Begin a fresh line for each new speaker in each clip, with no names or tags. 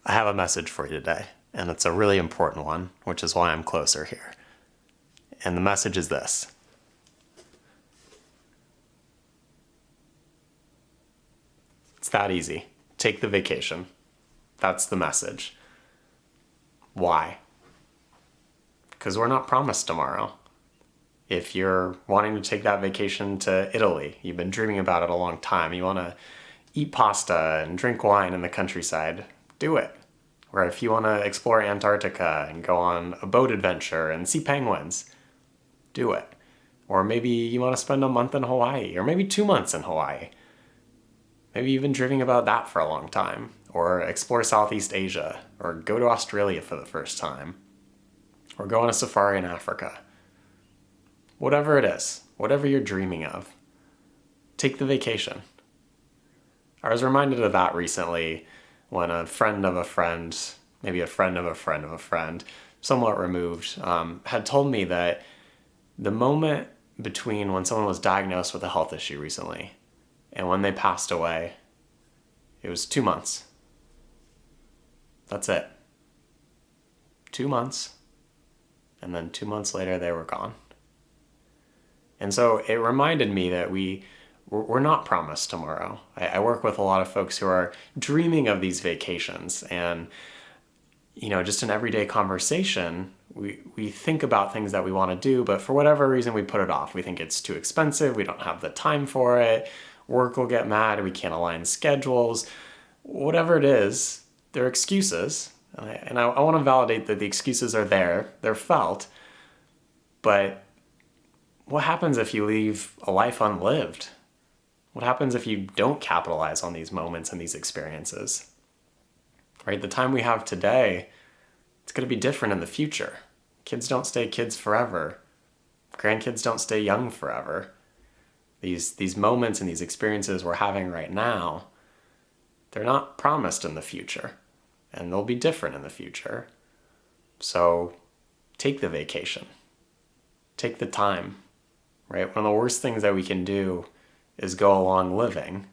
I have a message for you today, and it's a really important one, which is why I'm closer here. And the message is this. It's that easy. Take the vacation. That's the message. Why? Because we're not promised tomorrow. If you're wanting to take that vacation to Italy, you've been dreaming about it a long time, you want to eat pasta and drink wine in the countryside, do it. Or if you want to explore Antarctica and go on a boat adventure and see penguins, do it. Or maybe you want to spend a month in Hawaii, or maybe 2 months in Hawaii. Maybe you've been dreaming about that for a long time. Or explore Southeast Asia, or go to Australia for the first time. Or go on a safari in Africa. Whatever it is, whatever you're dreaming of, take the vacation. I was reminded of that recently when a friend of a friend, maybe a friend of a friend of a friend, somewhat removed, had told me that the moment between when someone was diagnosed with a health issue recently and when they passed away, it was 2 months. That's it. 2 months. And then 2 months later, they were gone. And so it reminded me that we're not promised tomorrow. I work with a lot of folks who are dreaming of these vacations, and just in everyday conversation, we think about things that we want to do, but for whatever reason we put it off. We think it's too expensive, we don't have the time for it, work will get mad, we can't align schedules. Whatever it is, they're excuses. And I want to validate that the excuses are there, they're felt, but what happens if you leave a life unlived? What happens if you don't capitalize on these moments and these experiences? Right? The time we have today, it's going to be different in the future. Kids don't stay kids forever. Grandkids don't stay young forever. These moments and these experiences we're having right now, they're not promised in the future. And they'll be different in the future. So take the vacation. Take the time. Right? One of the worst things that we can do is go along living,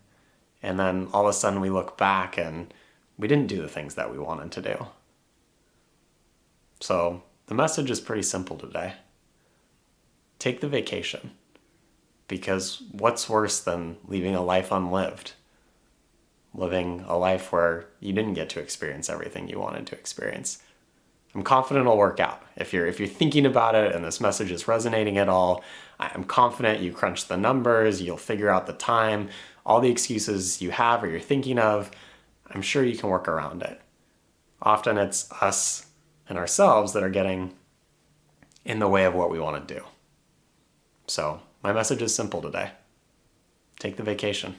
and then all of a sudden we look back and we didn't do the things that we wanted to do. So the message is pretty simple today. Take the vacation, because what's worse than leaving a life unlived? Living a life where you didn't get to experience everything you wanted to experience. I'm confident it'll work out. If you're thinking about it and this message is resonating at all, I'm confident you crunch the numbers, you'll figure out the time, all the excuses you have or you're thinking of, I'm sure you can work around it. Often it's us and ourselves that are getting in the way of what we want to do. So my message is simple today. Take the vacation.